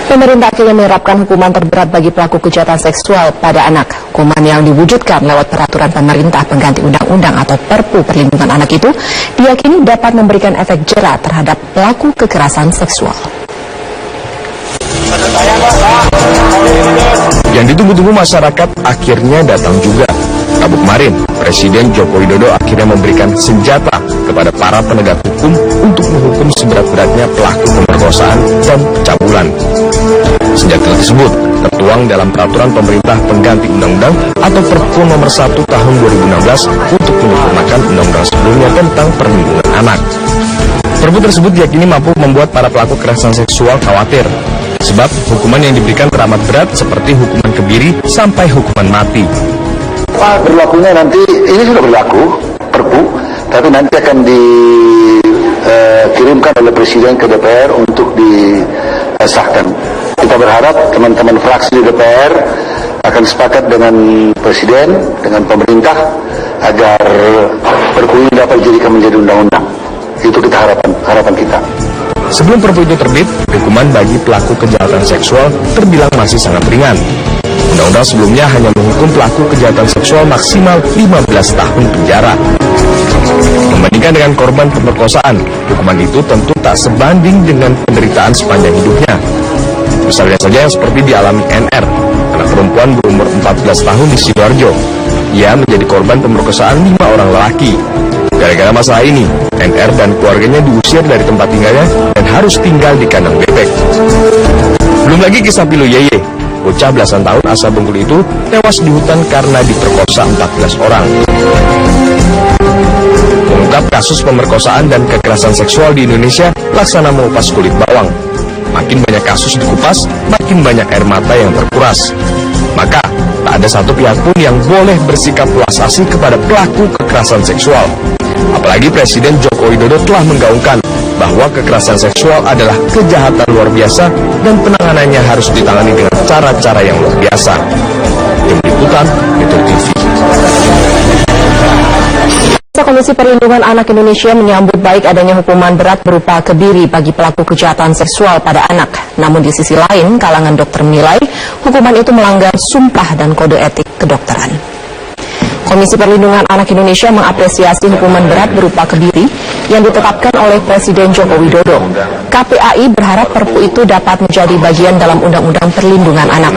Pemerintah akhirnya menerapkan hukuman terberat bagi pelaku kejahatan seksual pada anak. Hukuman yang diwujudkan lewat peraturan pemerintah pengganti undang-undang atau Perpu Perlindungan Anak itu diyakini dapat memberikan efek jera terhadap pelaku kekerasan seksual. Yang ditunggu-tunggu masyarakat akhirnya datang juga. Rabu kemarin, Presiden Joko Widodo akhirnya memberikan senjata kepada para penegak hukum untuk menghukum seberat-beratnya pelaku pemerkosaan dan pencabulan. Senjata tersebut tertuang dalam peraturan pemerintah pengganti undang-undang atau Perpu nomor 1 tahun 2016 untuk menyempurnakan undang-undang sebelumnya tentang perlindungan anak. Perpu tersebut diyakini mampu membuat para pelaku kekerasan seksual khawatir, sebab hukuman yang diberikan teramat berat seperti hukuman kebiri sampai hukuman mati. Berlakunya nanti, ini sudah berlaku, Perpu, tapi nanti akan dikirimkan oleh Presiden ke DPR untuk disahkan. Kita berharap teman-teman fraksi di DPR akan sepakat dengan Presiden, dengan pemerintah, agar Perpu ini dapat dijadikan menjadi undang-undang. Itu kita harapan kita. Sebelum Perpu itu terbit, hukuman bagi pelaku kejahatan seksual terbilang masih sangat ringan. Undang-undang sebelumnya hanya menghukum pelaku kejahatan seksual maksimal 15 tahun penjara. Membandingkan dengan korban pemerkosaan, hukuman itu tentu tak sebanding dengan penderitaan sepanjang hidupnya. Misalnya saja yang seperti dialami NR, anak perempuan berumur 14 tahun di Sidoarjo. Ia menjadi korban pemerkosaan 5 orang lelaki. Gara-gara masalah ini, NR dan keluarganya diusir dari tempat tinggalnya dan harus tinggal di kandang bebek. Belum lagi kisah Pilu Yeye, bocah belasan tahun asal Bengkulu itu tewas di hutan karena diperkosa 14 orang. Mengungkap kasus pemerkosaan dan kekerasan seksual di Indonesia laksana mengupas kulit bawang. Makin banyak kasus dikupas, makin banyak air mata yang terkuras. Maka, tak ada satu pihak pun yang boleh bersikap belas asih kepada pelaku kekerasan seksual. Apalagi Presiden Joko Widodo telah menggaungkan bahwa kekerasan seksual adalah kejahatan luar biasa dan penanganannya harus ditangani dengan cara-cara yang luar biasa. Tim Liputan, Metro TV. Komisi Perlindungan Anak Indonesia menyambut baik adanya hukuman berat berupa kebiri bagi pelaku kejahatan seksual pada anak. Namun di sisi lain, kalangan dokter menilai hukuman itu melanggar sumpah dan kode etik kedokteran. Komisi Perlindungan Anak Indonesia mengapresiasi hukuman berat berupa kebiri yang ditetapkan oleh Presiden Joko Widodo. KPAI berharap Perpu itu dapat menjadi bagian dalam Undang-Undang Perlindungan Anak.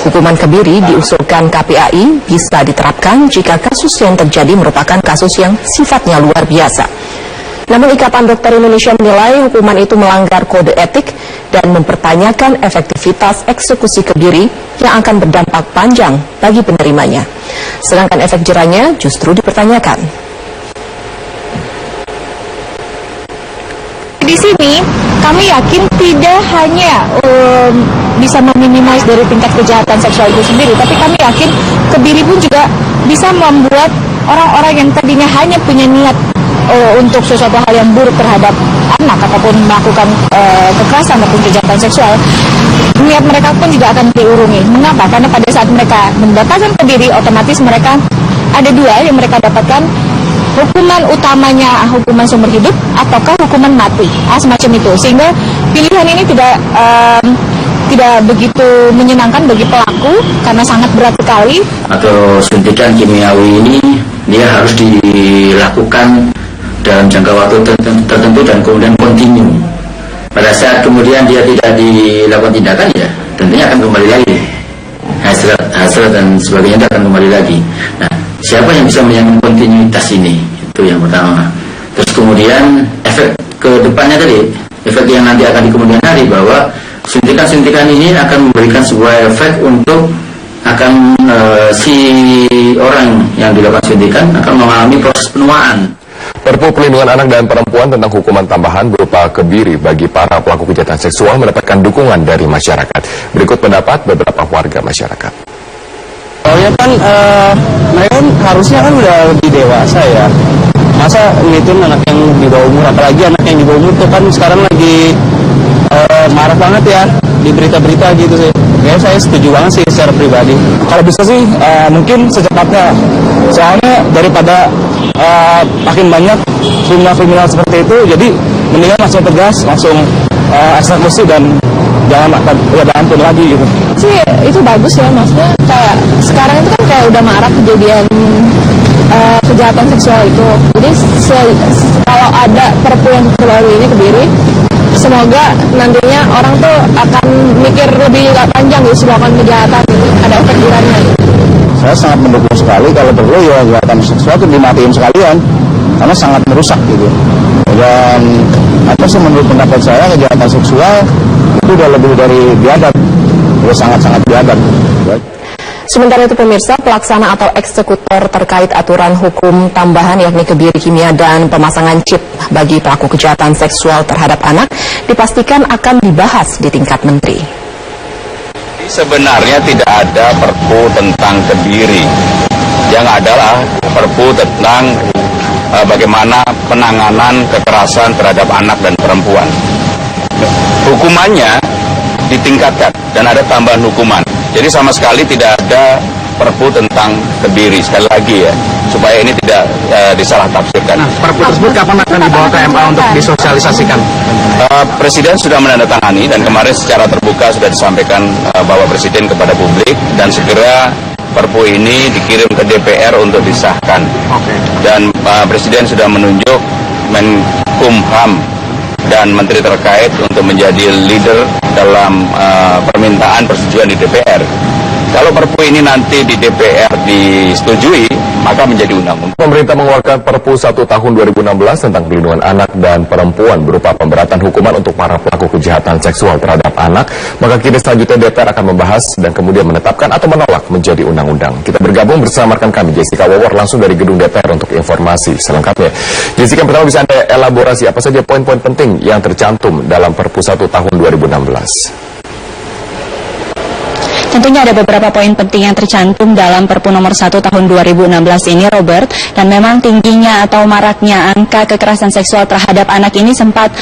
Hukuman kebiri diusulkan KPAI bisa diterapkan jika kasus yang terjadi merupakan kasus yang sifatnya luar biasa. Namun Ikatan Dokter Indonesia menilai hukuman itu melanggar kode etik dan mempertanyakan efektivitas eksekusi kebiri yang akan berdampak panjang bagi penerimanya. Sedangkan efek jerahnya justru dipertanyakan. Di sini kami yakin tidak hanya bisa meminimais dari tingkat kejahatan seksual itu sendiri, tapi kami yakin kebiri pun juga bisa membuat orang-orang yang tadinya hanya punya niat untuk sesuatu hal yang buruk terhadap anak ataupun melakukan kekerasan ataupun kejahatan seksual, niat mereka pun juga akan diurungi. Mengapa? Karena pada saat mereka mendapatkan kebiri, otomatis mereka ada dua yang mereka dapatkan, hukuman utamanya hukuman seumur hidup ataukah hukuman mati, semacam itu. Sehingga pilihan ini tidak begitu menyenangkan bagi pelaku karena sangat berat sekali. Atau suntikan kimiawi ini dia harus dilakukan dalam jangka waktu tertentu dan kemudian kontinu. Pada saat kemudian dia tidak dilakukan tindakan, ya tentunya akan kembali lagi hasrat dan sebagainya akan kembali lagi. Nah, siapa yang bisa menjamin kontinuitas ini? Itu yang pertama. Terus kemudian efek ke depannya tadi, efek yang nanti akan di kemudian hari, bahwa suntikan-suntikan ini akan memberikan sebuah efek untuk si orang yang dilakukan suntikan akan mengalami proses penuaan. Perpu Perlindungan Anak dan Perempuan tentang hukuman tambahan berupa kebiri bagi para pelaku kejahatan seksual mendapatkan dukungan dari masyarakat. Berikut pendapat beberapa warga masyarakat. Soalnya kan mereka harusnya kan udah lebih dewasa ya. Masa ngitun anak yang di bawah umur, apalagi anak yang di bawah umur tuh kan sekarang lagi marah banget ya di berita-berita gitu sih. Ya saya setuju banget sih secara pribadi. Kalau bisa sih mungkin secepatnya. Soalnya daripada makin banyak kriminal-kriminal seperti itu, jadi mendingan langsung tegas, langsung eksekusi dan jangan ada ampun lagi gitu. Sih itu bagus ya, maksudnya kayak sekarang itu kan kayak udah marak kejadian kejahatan seksual itu. Jadi kalau ada perpu yang terbaru ini Kebiri, semoga nantinya orang tuh akan mikir lebih panjang gitu sebelum melakukan kejahatan, ada efek jerahnya. Saya sangat mendukung sekali kalau perlu ya kejahatan seksual itu dimatiin sekalian, karena sangat merusak gitu. Dan apa sih menurut pendapat saya kejahatan seksual itu udah lebih dari biadab, udah sangat-sangat biadab. Sementara itu pemirsa, pelaksana atau eksekutor terkait aturan hukum tambahan yakni kebiri kimia dan pemasangan chip bagi pelaku kejahatan seksual terhadap anak dipastikan akan dibahas di tingkat menteri. Sebenarnya tidak ada perpu tentang kebiri. Yang adalah perpu tentang bagaimana penanganan kekerasan terhadap anak dan perempuan. Hukumannya ditingkatkan dan ada tambahan hukuman. Jadi sama sekali tidak ada perpu tentang kebiri, sekali lagi ya, supaya ini tidak disalah tafsirkan. Nah, perpu tersebut kapan akan dibawa ke MA untuk disosialisasikan? Presiden sudah menandatangani dan kemarin secara terbuka sudah disampaikan Bapak Presiden kepada publik, dan segera perpu ini dikirim ke DPR untuk disahkan. Dan Presiden sudah menunjuk Menkumham dan menteri terkait untuk menjadi leader dalam permintaan persetujuan di DPR. Kalau perpu ini nanti di DPR disetujui, maka menjadi undang-undang. Pemerintah mengeluarkan Perpu 1 tahun 2016 tentang perlindungan anak dan perempuan berupa pemberatan hukuman untuk para pelaku kejahatan seksual terhadap anak. Maka kini selanjutnya DPR akan membahas dan kemudian menetapkan atau menolak menjadi undang-undang. Kita bergabung bersama rekan kami Jessica Wawor langsung dari gedung DPR untuk informasi selengkapnya. Jessica, pertama bisa Anda elaborasi apa saja poin-poin penting yang tercantum dalam Perpu 1 tahun 2016? Tentunya ada beberapa poin penting yang tercantum dalam Perpu nomor 1 tahun 2016 ini, Robert, dan memang tingginya atau maraknya angka kekerasan seksual terhadap anak ini sempat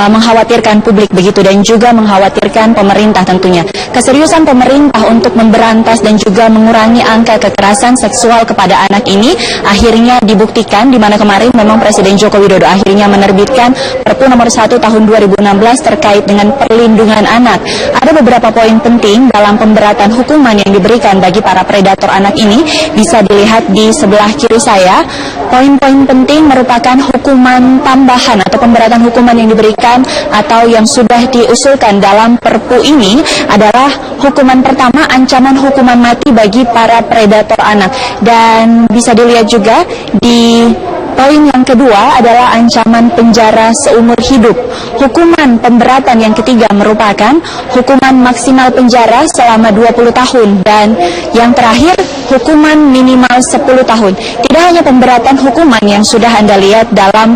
mengkhawatirkan publik begitu, dan juga mengkhawatirkan pemerintah tentunya. Keseriusan pemerintah untuk memberantas dan juga mengurangi angka kekerasan seksual kepada anak ini akhirnya dibuktikan, di mana kemarin memang Presiden Joko Widodo akhirnya menerbitkan Perpu nomor 1 tahun 2016 terkait dengan perlindungan anak. Ada beberapa poin penting dalam pemberatan hukuman yang diberikan bagi para predator anak ini, bisa dilihat di sebelah kiri saya. Poin-poin penting merupakan hukuman tambahan atau pemberatan hukuman yang diberikan atau yang sudah diusulkan dalam Perpu ini adalah hukuman pertama, ancaman hukuman mati bagi para predator anak, dan bisa dilihat juga di poin yang kedua adalah ancaman penjara seumur hidup. Hukuman pemberatan yang ketiga merupakan hukuman maksimal penjara selama 20 tahun. Dan yang terakhir, hukuman minimal 10 tahun. Tidak hanya pemberatan hukuman yang sudah Anda lihat dalam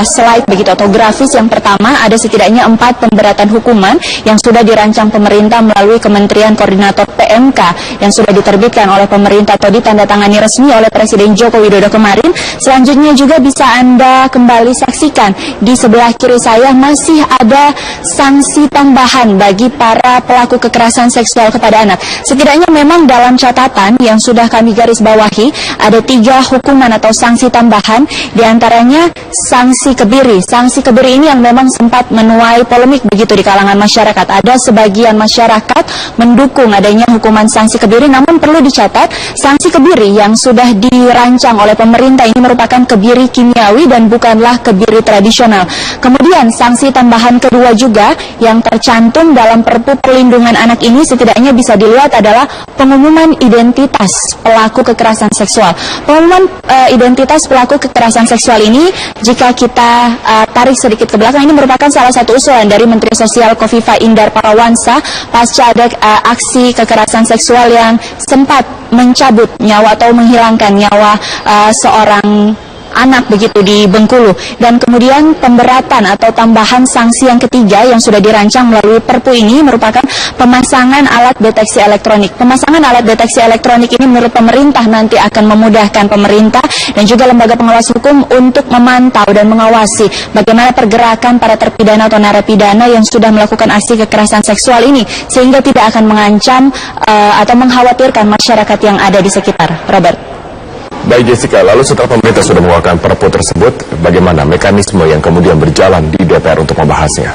slide begitu atau grafis yang pertama, ada setidaknya 4 pemberatan hukuman yang sudah dirancang pemerintah melalui Kementerian Koordinator PMK yang sudah diterbitkan oleh pemerintah atau ditandatangani resmi oleh Presiden Joko Widodo kemarin. Selanjutnya juga bisa Anda kembali saksikan di sebelah kiri saya, masih ada sanksi tambahan bagi para pelaku kekerasan seksual kepada anak. Setidaknya memang dalam catatan yang sudah kami garis bawahi ada 3 hukuman atau sanksi tambahan, diantaranya sanksi kebiri. Sanksi kebiri ini yang memang sempat menuai polemik begitu di kalangan masyarakat. Ada sebagian masyarakat mendukung adanya hukuman sanksi kebiri, namun perlu dicatat sanksi kebiri yang sudah dirancang oleh pemerintah ini merupakan kebiri kimiawi dan bukanlah kebiri tradisional. Kemudian sanksi tambahan kedua juga yang tercantum dalam Perpu Perlindungan Anak ini setidaknya bisa dilihat adalah pengumuman identitas pelaku kekerasan seksual. Pengumuman identitas pelaku kekerasan seksual ini, jika kita tarik sedikit ke belakang, ini merupakan salah satu usulan dari Menteri Sosial Kofifa Indar Parawansa pasca ada aksi kekerasan seksual yang sempat mencabut nyawa atau menghilangkan nyawa seorang anak begitu di Bengkulu. Dan kemudian pemberatan atau tambahan sanksi yang ketiga yang sudah dirancang melalui Perpu ini merupakan pemasangan alat deteksi elektronik. Pemasangan alat deteksi elektronik ini menurut pemerintah nanti akan memudahkan pemerintah dan juga lembaga pengawas hukum untuk memantau dan mengawasi bagaimana pergerakan para terpidana atau narapidana yang sudah melakukan aksi kekerasan seksual ini, sehingga tidak akan mengancam atau mengkhawatirkan masyarakat yang ada di sekitar. Robert. Baik Jessica, lalu setelah pemerintah sudah mengeluarkan Perpu tersebut, bagaimana mekanisme yang kemudian berjalan di DPR untuk membahasnya?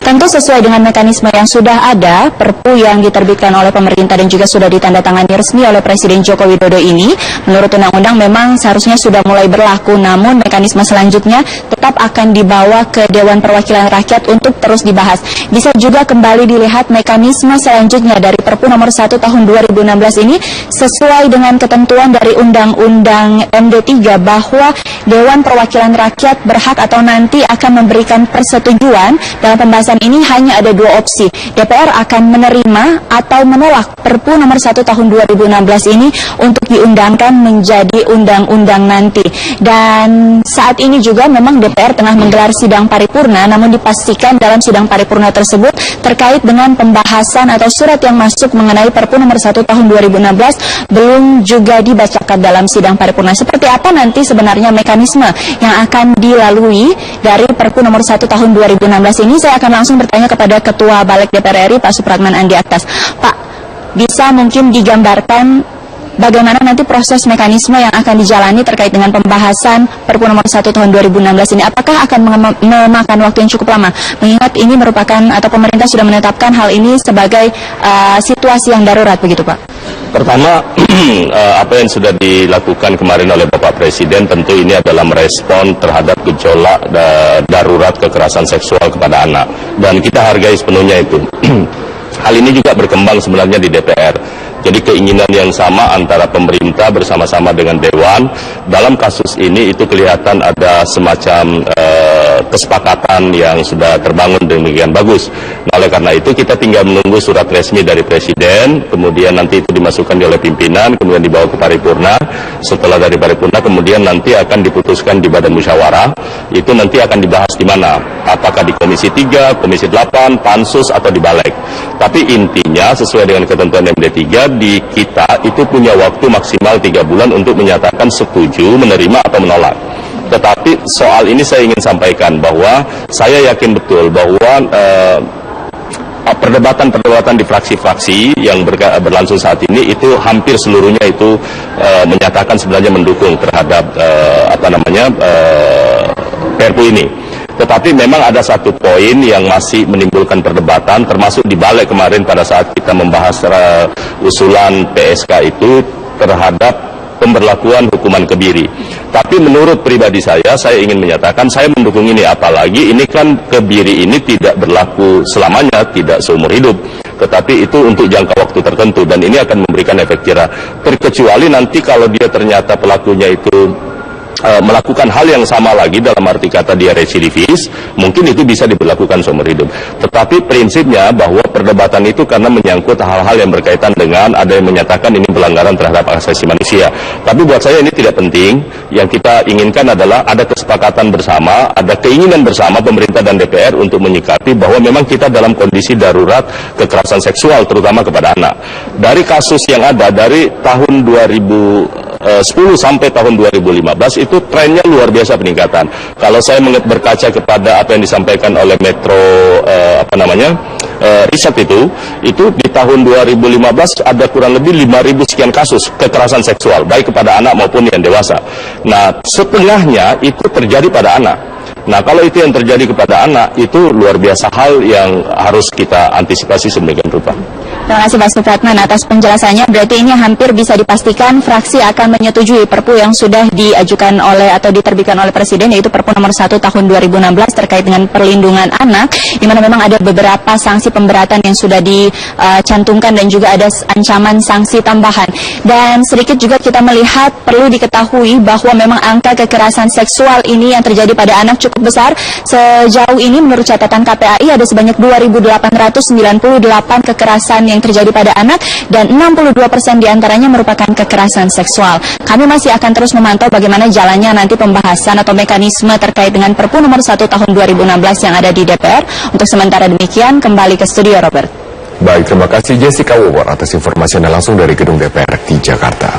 Tentu sesuai dengan mekanisme yang sudah ada, Perpu yang diterbitkan oleh pemerintah dan juga sudah ditandatangani resmi oleh Presiden Joko Widodo ini, menurut undang-undang memang seharusnya sudah mulai berlaku, namun mekanisme selanjutnya tetap akan dibawa ke Dewan Perwakilan Rakyat untuk terus dibahas. Bisa juga kembali dilihat mekanisme selanjutnya dari Perpu nomor 1 tahun 2016 ini sesuai dengan ketentuan dari Undang-Undang MD3 bahwa Dewan Perwakilan Rakyat berhak atau nanti akan memberikan persetujuan. Dalam pembahasan ini hanya ada dua opsi. DPR akan menerima atau menolak Perpu nomor 1 tahun 2016 ini untuk diundangkan menjadi undang-undang nanti. Dan saat ini juga memang DPR tengah menggelar sidang paripurna, namun dipastikan dalam sidang paripurna tersebut terkait dengan pembahasan atau surat yang masuk mengenai Perpu nomor 1 tahun 2016 belum juga dibacakan dalam sidang paripurna. Seperti apa nanti sebenarnya mekanisme yang akan dilalui dari Perpu nomor 1 tahun 2016 ini, saya akan langsung bertanya kepada Ketua Balik DPR RI, Pak Supratman Andi Aktas. Pak, bisa mungkin digambarkan bagaimana nanti proses mekanisme yang akan dijalani terkait dengan pembahasan Perpu nomor 1 tahun 2016 ini? Apakah akan memakan waktu yang cukup lama? Mengingat ini merupakan atau pemerintah sudah menetapkan hal ini sebagai situasi yang darurat, begitu Pak? Pertama, apa yang sudah dilakukan kemarin oleh Bapak Presiden tentu ini adalah merespon terhadap gejolak darurat kekerasan seksual kepada anak. Dan kita hargai sepenuhnya itu. Hal ini juga berkembang sebenarnya di DPR. Jadi keinginan yang sama antara pemerintah bersama-sama dengan Dewan dalam kasus ini itu kelihatan ada semacam kesepakatan yang sudah terbangun demikian bagus. Nah, oleh karena itu kita tinggal menunggu surat resmi dari Presiden, kemudian nanti itu dimasukkan oleh pimpinan, kemudian dibawa ke paripurna. Setelah dari paripurna kemudian nanti akan diputuskan di Badan Musyawarah. Itu nanti akan dibahas di mana? Apakah di Komisi 3, Komisi 8, Pansus atau di Balik. Tapi intinya sesuai dengan ketentuan MD3 di kita itu punya waktu maksimal 3 bulan untuk menyatakan setuju, menerima atau menolak. Tetapi soal ini saya ingin sampaikan bahwa saya yakin betul bahwa perdebatan di fraksi-fraksi yang berlangsung saat ini itu hampir seluruhnya itu menyatakan sebenarnya mendukung terhadap Perpu ini. Tetapi memang ada satu poin yang masih menimbulkan perdebatan, termasuk di Balik kemarin pada saat kita membahas usulan PSK itu terhadap pemberlakuan hukuman kebiri. Tapi menurut pribadi saya ingin menyatakan saya mendukung ini, apalagi ini kan kebiri ini tidak berlaku selamanya, tidak seumur hidup. Tetapi itu untuk jangka waktu tertentu dan ini akan memberikan efek jera. Terkecuali nanti kalau dia ternyata pelakunya itu melakukan hal yang sama lagi, dalam arti kata dia residivis, mungkin itu bisa diberlakukan seumur hidup. Tetapi prinsipnya bahwa perdebatan itu karena menyangkut hal-hal yang berkaitan dengan ada yang menyatakan ini pelanggaran terhadap hak asasi manusia. Tapi buat saya ini tidak penting. Yang kita inginkan adalah ada kesepakatan bersama, ada keinginan bersama pemerintah dan DPR untuk menyikapi bahwa memang kita dalam kondisi darurat kekerasan seksual terutama kepada anak. Dari kasus yang ada dari tahun 2010 sampai tahun 2015 itu trennya luar biasa peningkatan. Kalau saya berkaca kepada apa yang disampaikan oleh Metro riset itu di tahun 2015 ada kurang lebih 5.000 sekian kasus kekerasan seksual baik kepada anak maupun yang dewasa. Nah, setengahnya itu terjadi pada anak. Nah, kalau itu yang terjadi kepada anak itu luar biasa hal yang harus kita antisipasi sedemikian rupa. Terima kasih Pak Supratman atas penjelasannya. Berarti ini hampir bisa dipastikan fraksi akan menyetujui Perpu yang sudah diajukan oleh atau diterbitkan oleh Presiden, yaitu Perpu nomor 1 tahun 2016 terkait dengan perlindungan anak, di mana memang ada beberapa sanksi pemberatan yang sudah dicantumkan dan juga ada ancaman sanksi tambahan. Dan sedikit juga kita melihat perlu diketahui bahwa memang angka kekerasan seksual ini yang terjadi pada anak cukup besar. Sejauh ini menurut catatan KPAI ada sebanyak 2.898 kekerasan yang terjadi pada anak dan 62% diantaranya merupakan kekerasan seksual. Kami masih akan terus memantau bagaimana jalannya nanti pembahasan atau mekanisme terkait dengan Perpu nomor 1 tahun 2016 yang ada di DPR. Untuk sementara demikian, kembali ke studio Robert. Baik, terima kasih Jessica Wawar atas informasi Anda langsung dari gedung DPR di Jakarta.